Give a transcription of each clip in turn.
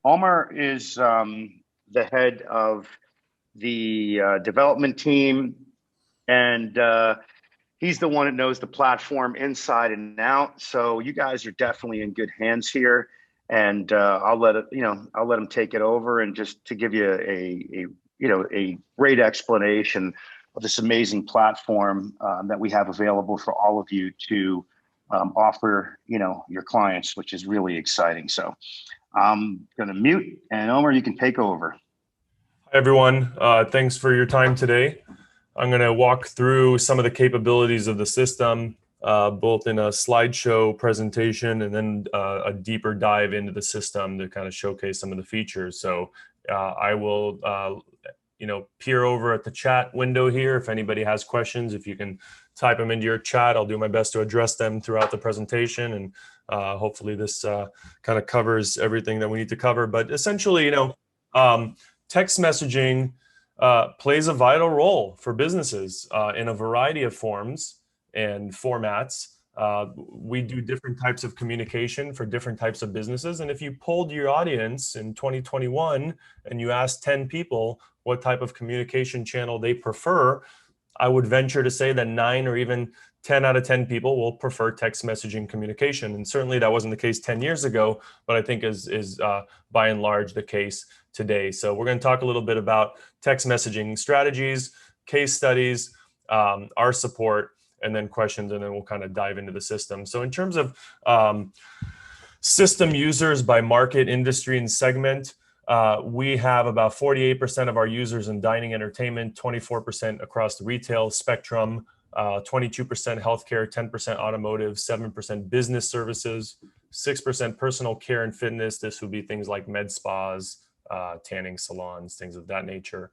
Omar is the head of the development team, and he's the one that knows the platform inside and out. So you guys are definitely in good hands here, and I'll let him take it over and just to give you a great explanation of this amazing platform that we have available for all of you to offer your clients, which is really exciting. So I'm going to mute, and Omer, you can take over. Hi, everyone. Thanks for your time today. I'm going to walk through some of the capabilities of the system, both in a slideshow presentation and then a deeper dive into the system to kind of showcase some of the features. So I will, peer over at the chat window here. If anybody has questions, if you can type them into your chat, I'll do my best to address them throughout the presentation. And hopefully this kind of covers everything that we need to cover. But essentially, text messaging plays a vital role for businesses in a variety of forms and formats. We do different types of communication for different types of businesses. And if you polled your audience in 2021 and you asked 10 people what type of communication channel they prefer, I would venture to say that 9 or even 10 out of 10 people will prefer text messaging communication. And certainly that wasn't the case 10 years ago, but I think is by and large the case today. So we're going to talk a little bit about text messaging strategies, case studies, our support, and then questions, and then we'll kind of dive into the system. So in terms of system users by market, industry, and segment, we have about 48% of our users in dining entertainment, 24% across the retail spectrum, 22% healthcare, 10% automotive, 7% business services, 6% personal care and fitness. This would be things like med spas, tanning salons, things of that nature.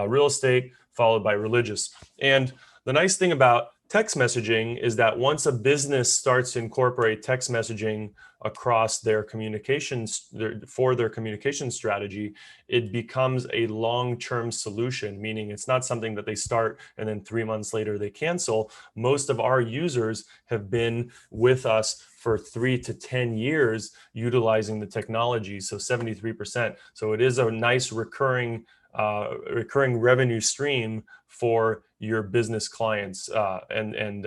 Real estate, followed by religious. And the nice thing about text messaging is that once a business starts to incorporate text messaging across their communications, for their communication strategy, it becomes a long-term solution, meaning it's not something that they start and then 3 months later they cancel. Most of our users have been with us for 3 to 10 years utilizing the technology, so 73%. So it is a nice recurring revenue stream for your business clients, and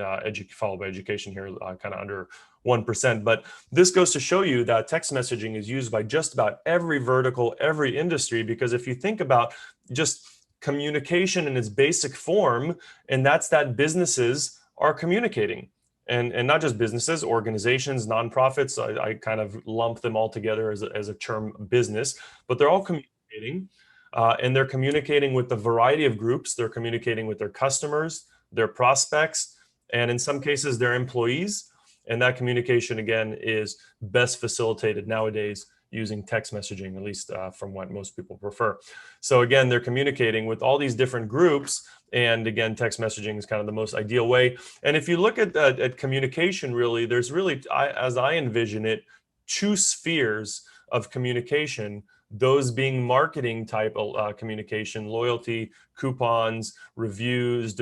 followed by education here, kind of under 1%. But this goes to show you that text messaging is used by just about every vertical, every industry, because if you think about just communication in its basic form, and that's that businesses are communicating. And not just businesses, organizations, nonprofits, I kind of lump them all together as a term business, but they're all communicating. And they're communicating with a variety of groups. They're communicating with their customers, their prospects, and in some cases, their employees. And that communication, again, is best facilitated nowadays using text messaging, at least from what most people prefer. So again, they're communicating with all these different groups. And again, text messaging is kind of the most ideal way. And if you look at communication, really, there's really, as I envision it, 2 spheres of communication, those being marketing type communication, loyalty, coupons, reviews,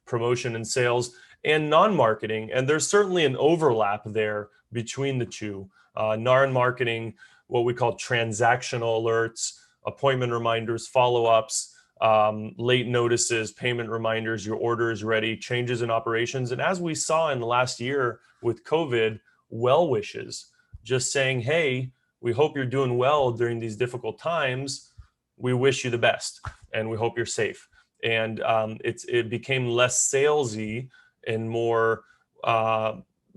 promotion and sales, and non-marketing. And there's certainly an overlap there between the two. Non-marketing, what we call transactional alerts, appointment reminders, follow-ups, late notices, payment reminders, your order is ready, changes in operations. And as we saw in the last year with COVID, well wishes, just saying, hey, we hope you're doing well during these difficult times. We wish you the best, and we hope you're safe. And it became less salesy and more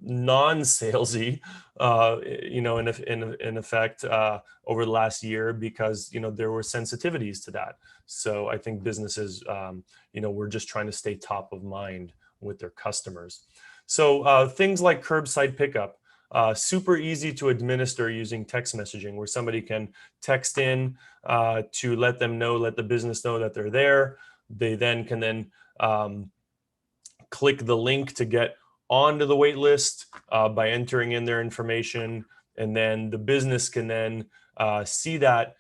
non-salesy, in effect, over the last year, because there were sensitivities to that. So I think businesses, were just trying to stay top of mind with their customers. So things like curbside pickup. Super easy to administer using text messaging, where somebody can text in to let the business know that they're there. They then can click the link to get onto the wait list by entering in their information. And then the business can then see that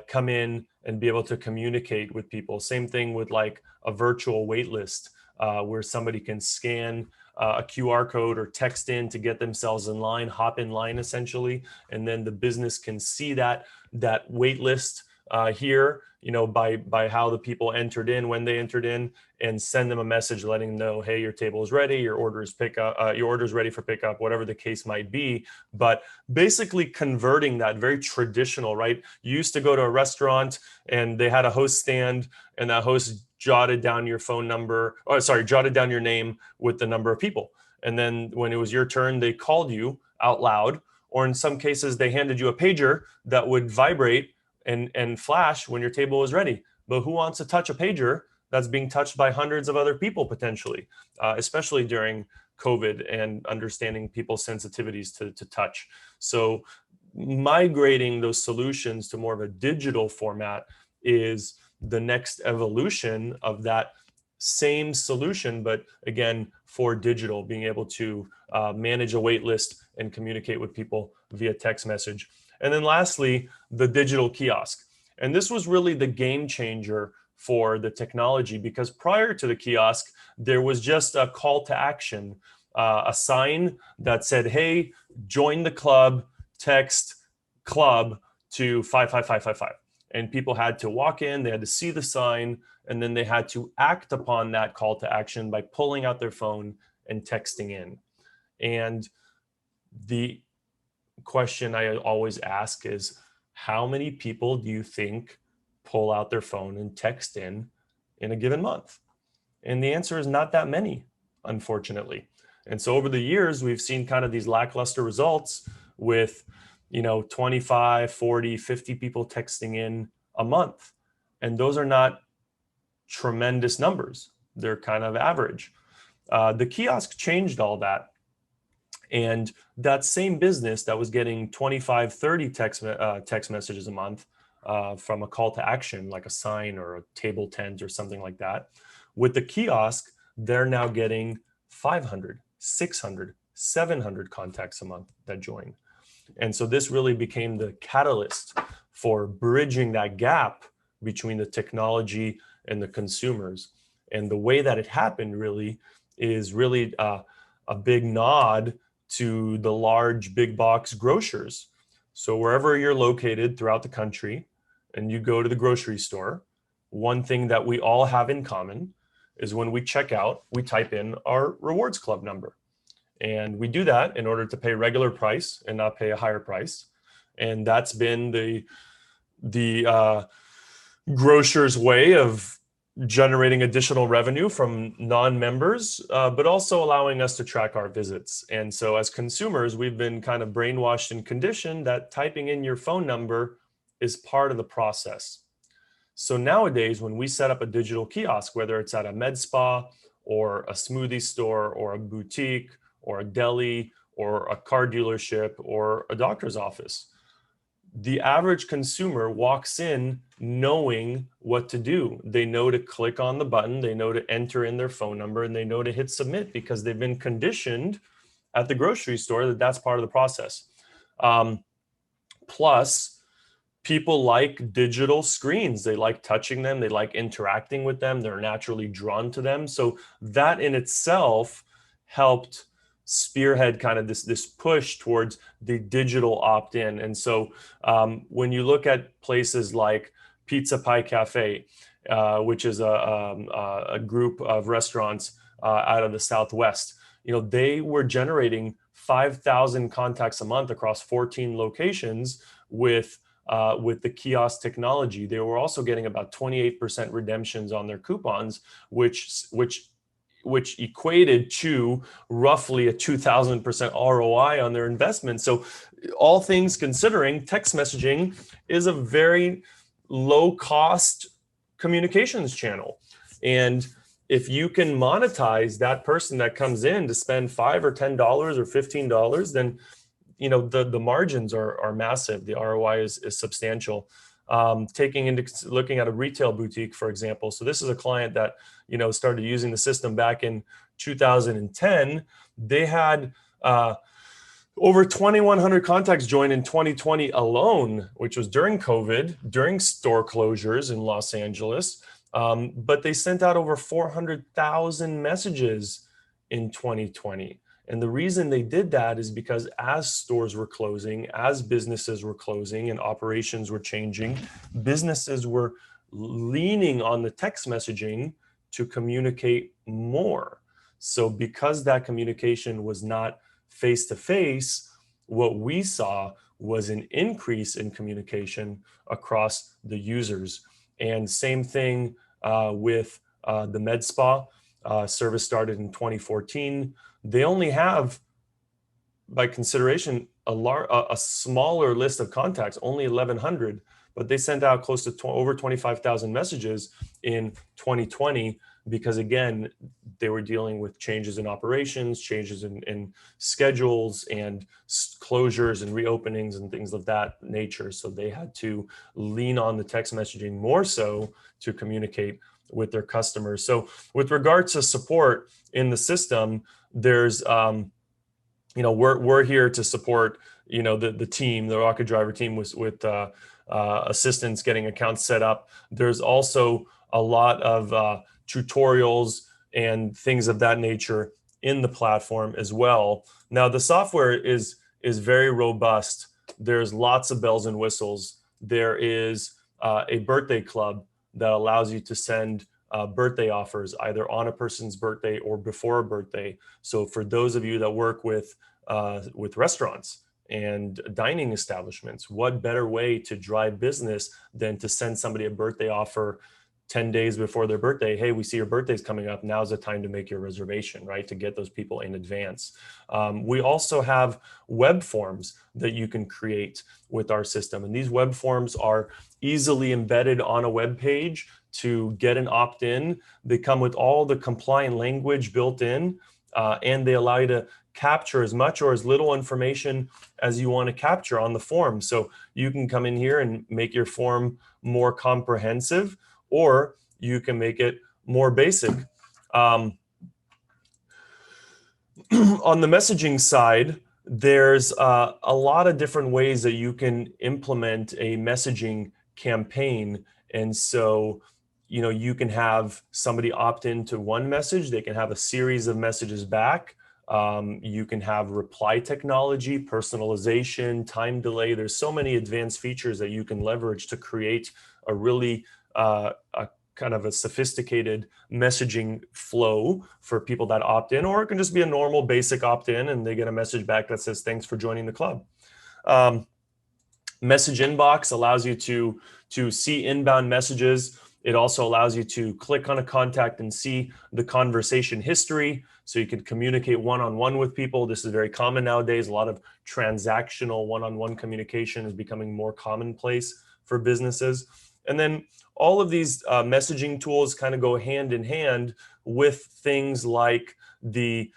come in and be able to communicate with people. Same thing with like a virtual wait list, where somebody can scan a QR code or text in to get themselves in line, hop in line essentially, and then the business can see that wait list here, by how the people entered in, when they entered in, and send them a message letting them know, hey, your table is ready, your order is ready for pickup, whatever the case might be. But basically converting that very traditional, right? You used to go to a restaurant and they had a host stand, and that host jotted down your phone number, jotted down your name with the number of people. And then when it was your turn, they called you out loud, or in some cases, they handed you a pager that would vibrate and flash when your table was ready. But who wants to touch a pager that's being touched by hundreds of other people potentially, especially during COVID and understanding people's sensitivities to touch. So migrating those solutions to more of a digital format is the next evolution of that same solution, but again, for digital, being able to manage a wait list and communicate with people via text message. And then lastly, the digital kiosk. And this was really the game changer for the technology, because prior to the kiosk, there was just a call to action, a sign that said, hey, join the club, text club to 55555. And people had to walk in, they had to see the sign, and then they had to act upon that call to action by pulling out their phone and texting in. And the question I always ask is, how many people do you think pull out their phone and text in a given month? And the answer is not that many, unfortunately. And so over the years, we've seen kind of these lackluster results with 25, 40, 50 people texting in a month. And those are not tremendous numbers. They're kind of average. The kiosk changed all that. And that same business that was getting 25, 30 text messages a month from a call to action, like a sign or a table tent or something like that, with the kiosk, they're now getting 500, 600, 700 contacts a month that join. And so this really became the catalyst for bridging that gap between the technology and the consumers. And the way that it happened really is really a big nod to the large big box grocers. So wherever you're located throughout the country and you go to the grocery store, one thing that we all have in common is when we check out, we type in our rewards club number. And we do that in order to pay regular price and not pay a higher price. And that's been the grocer's way of generating additional revenue from non-members, but also allowing us to track our visits. And so as consumers, we've been kind of brainwashed and conditioned that typing in your phone number is part of the process. So nowadays, when we set up a digital kiosk, whether it's at a med spa or a smoothie store or a boutique or a deli or a car dealership or a doctor's office, the average consumer walks in knowing what to do. They know to click on the button, they know to enter in their phone number, and they know to hit submit because they've been conditioned at the grocery store that that's part of the process. Plus, people like digital screens. They like touching them, they like interacting with them, they're naturally drawn to them. So that in itself helped spearhead kind of this push towards the digital opt-in. And so when you look at places like Pizza Pie Cafe, which is a group of restaurants out of the Southwest, they were generating 5,000 contacts a month across 14 locations with the kiosk technology. They were also getting about 28% redemptions on their coupons, which equated to roughly a 2,000% ROI on their investment. So all things considering, text messaging is a very low cost communications channel. And if you can monetize that person that comes in to spend $5 or $10 or $15, then the margins are massive. The ROI is substantial. Looking at a retail boutique, for example. So this is a client that, started using the system back in 2010. They had over 2,100 contacts join in 2020 alone, which was during COVID, during store closures in Los Angeles. But they sent out over 400,000 messages in 2020. And the reason they did that is because as stores were closing, as businesses were closing and operations were changing, businesses were leaning on the text messaging to communicate more. So because that communication was not face-to-face, what we saw was an increase in communication across the users. And same thing with the med spa. Service started in 2014. They only have, by consideration, a smaller list of contacts, only 1,100, but they sent out close to over 25,000 messages in 2020 because, again, they were dealing with changes in operations, changes in schedules and closures and reopenings and things of that nature. So they had to lean on the text messaging more so to communicate with their customers. So with regard to support in the system, there's, we're here to support, the team, the Rocket Driver team with assistants getting accounts set up. There's also a lot of tutorials and things of that nature in the platform as well. Now, the software is very robust. There's lots of bells and whistles. There is a birthday club that allows you to send birthday offers either on a person's birthday or before a birthday. So for those of you that work with restaurants and dining establishments, what better way to drive business than to send somebody a birthday offer 10 days before their birthday? Hey, we see your birthday's coming up. Now's the time to make your reservation, right? To get those people in advance. We also have web forms that you can create with our system. And these web forms are easily embedded on a web page to get an opt-in. They come with all the compliant language built in, and they allow you to capture as much or as little information as you want to capture on the form. So you can come in here and make your form more comprehensive, or you can make it more basic. On the messaging side, there's a lot of different ways that you can implement a messaging campaign. And so, you can have somebody opt into one message. They can have a series of messages back. You can have reply technology, personalization, time delay. There's so many advanced features that you can leverage to create a really a kind of a sophisticated messaging flow for people that opt in, or it can just be a normal basic opt-in and they get a message back that says, thanks for joining the club. Message inbox allows you to see inbound messages. It also allows you to click on a contact and see the conversation history, so you can communicate one-on-one with people. This is very common nowadays. A lot of transactional one-on-one communication is becoming more commonplace for businesses. And then all of these messaging tools kind of go hand in hand with things like the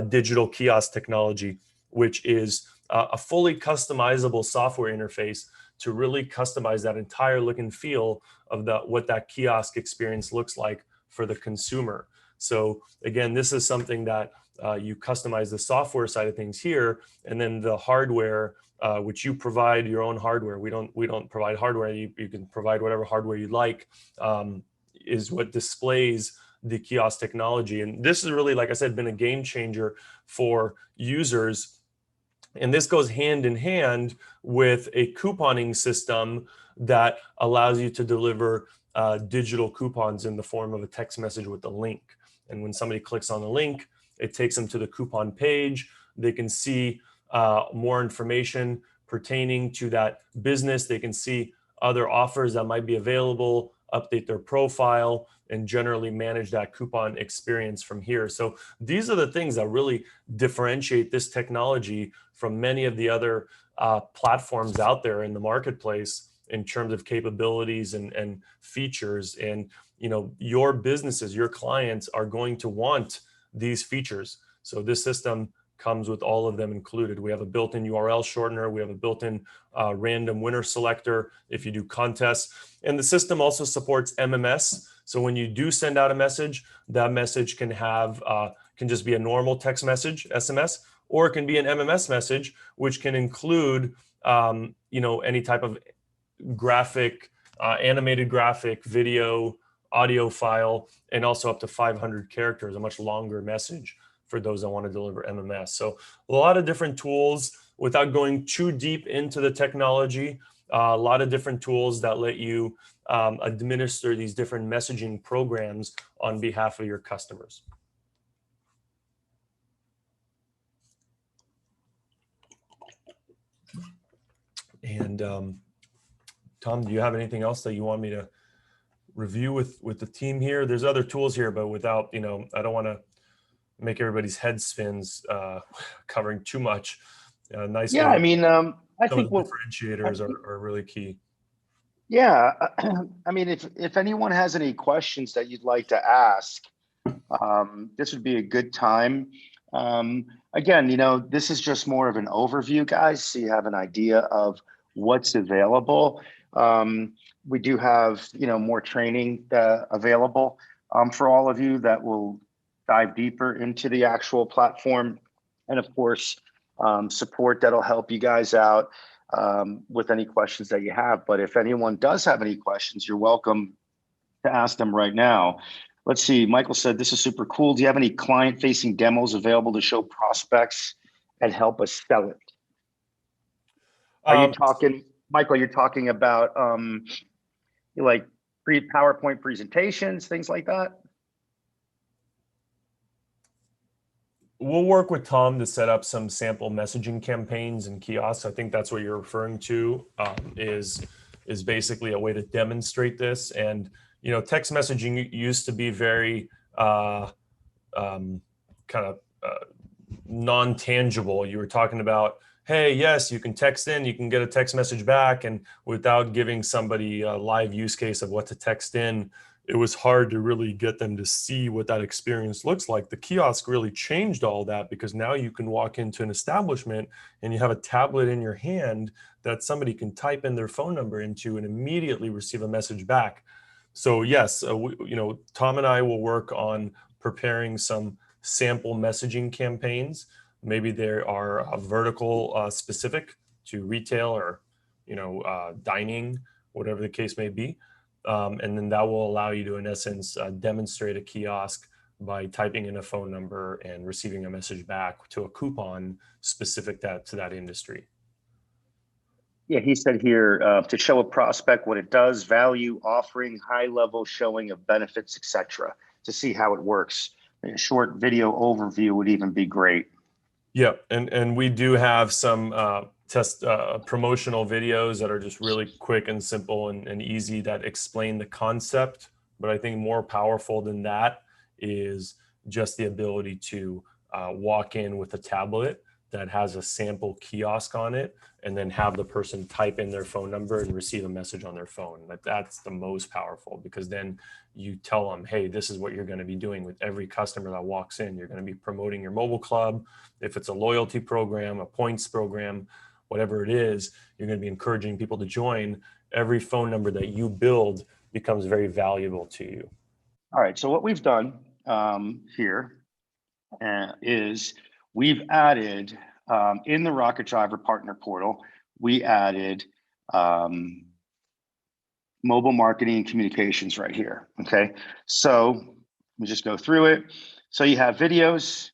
digital kiosk technology, which is a fully customizable software interface to really customize that entire look and feel of what that kiosk experience looks like for the consumer. So again, this is something that you customize the software side of things here, and then the hardware, which you provide your own hardware. We don't provide hardware. You can provide whatever hardware you like, is what displays the kiosk technology. And this has really, like I said, been a game changer for users. And this goes hand in hand with a couponing system that allows you to deliver digital coupons in the form of a text message with a link. And when somebody clicks on the link, it takes them to the coupon page. They can see more information pertaining to that business. They can see other offers that might be available, update their profile, and generally manage that coupon experience from here. So these are the things that really differentiate this technology from many of the other platforms out there in the marketplace in terms of capabilities and features. And your businesses, your clients are going to want these features. So this system comes with all of them included. We have a built-in URL shortener. We have a built-in random winner selector if you do contests. And the system also supports MMS. So when you do send out a message, that message can just be a normal text message, SMS, or it can be an MMS message, which can include any type of graphic, animated graphic, video, audio file, and also up to 500 characters, a much longer message for those that want to deliver MMS. So a lot of different tools without going too deep into the technology. A lot of different tools that let you administer these different messaging programs on behalf of your customers. And Tom, do you have anything else that you want me to review with the team here? There's other tools here, but without, I don't want to make everybody's head spins covering too much. Nice. Yeah, I mean, I some think of the differentiators are really key. Yeah, I mean, if anyone has any questions that you'd like to ask, this would be a good time. Again, this is just more of an overview, guys, so you have an idea of what's available. We do have, more training available for all of you that will dive deeper into the actual platform, and of course, support that'll help you guys out with any questions that you have. But if anyone does have any questions, you're welcome to ask them right now. Let's see. Michael said, this is super cool. Do you have any client-facing demos available to show prospects and help us sell it? Are you talking, Michael, you're talking about like PowerPoint presentations, things like that? We'll work with Tom to set up some sample messaging campaigns and kiosks. I think that's what you're referring to, is basically a way to demonstrate this. And text messaging used to be very kind of non-tangible. You were talking about, hey, yes, you can text in, you can get a text message back, and without giving somebody a live use case of what to text in, it was hard to really get them to see what that experience looks like. The kiosk really changed all that, because now you can walk into an establishment and you have a tablet in your hand that somebody can type in their phone number into and immediately receive a message back. So yes, Tom and I will work on preparing some sample messaging campaigns. Maybe there are vertical specific to retail or dining, whatever the case may be. And then that will allow you to, in essence, demonstrate a kiosk by typing in a phone number and receiving a message back to a coupon specific to that industry. Yeah, he said here, to show a prospect what it does, value, offering, high level showing of benefits, etc., to see how it works. A short video overview would even be great. Yeah, and we do have some test promotional videos that are just really quick and simple and easy that explain the concept. But I think more powerful than that is just the ability to walk in with a tablet that has a sample kiosk on it, and then have the person type in their phone number and receive a message on their phone. That's the most powerful, because then you tell them, hey, this is what you're going to be doing with every customer that walks in. You're going to be promoting your mobile club. If it's a loyalty program, a points program, whatever it is, you're going to be encouraging people to join. Every phone number that you build becomes very valuable to you. All right. So what we've done here is we've added in the Rocket Driver Partner Portal, we added mobile marketing and communications right here. Okay. So let me just go through it. So you have videos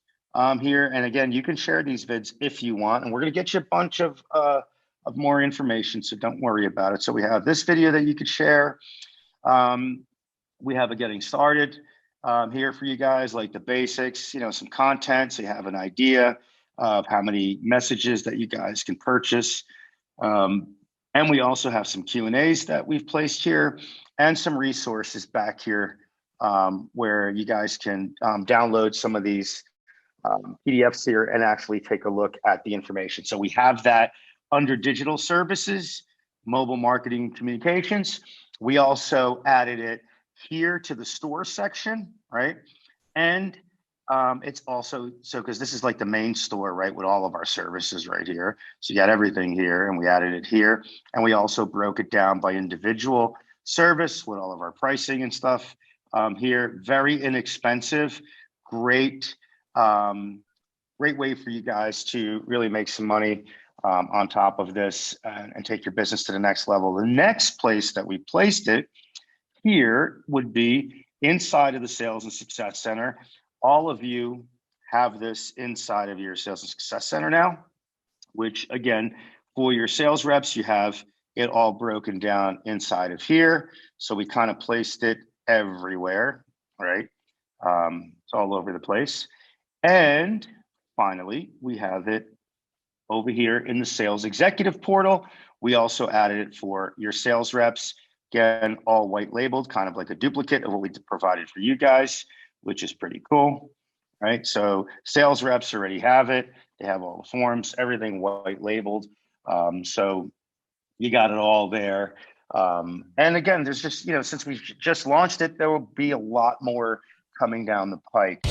here. And again, you can share these vids if you want. And we're going to get you a bunch of more information. So don't worry about it. So we have this video that you could share. We have a getting started here for you guys, like the basics, some content. So you have an idea of how many messages that you guys can purchase. And we also have some Q&As that we've placed here, and some resources back here where you guys can download some of these PDFs here and actually take a look at the information. So we have that under digital services, mobile marketing communications. We also added it here to the store section, right? And it's also, because this is like the main store, right, with all of our services right here. So you got everything here, and we added it here. And we also broke it down by individual service with all of our pricing and stuff here. Very inexpensive, great way for you guys to really make some money on top of this and take your business to the next level. The next place that we placed it here would be inside of the Sales and Success Center. All of you have this inside of your sales and success center now, which again, for your sales reps, you have it all broken down inside of here. So we kind of placed it everywhere, right? It's all over the place. And finally, we have it over here in the sales executive portal. We also added it for your sales reps. Again, all white labeled, kind of like a duplicate of what we provided for you guys, which is pretty cool, right? So sales reps already have it. They have all the forms, everything white labeled. So you got it all there. And again, there's just, since we just launched it, there will be a lot more coming down the pike.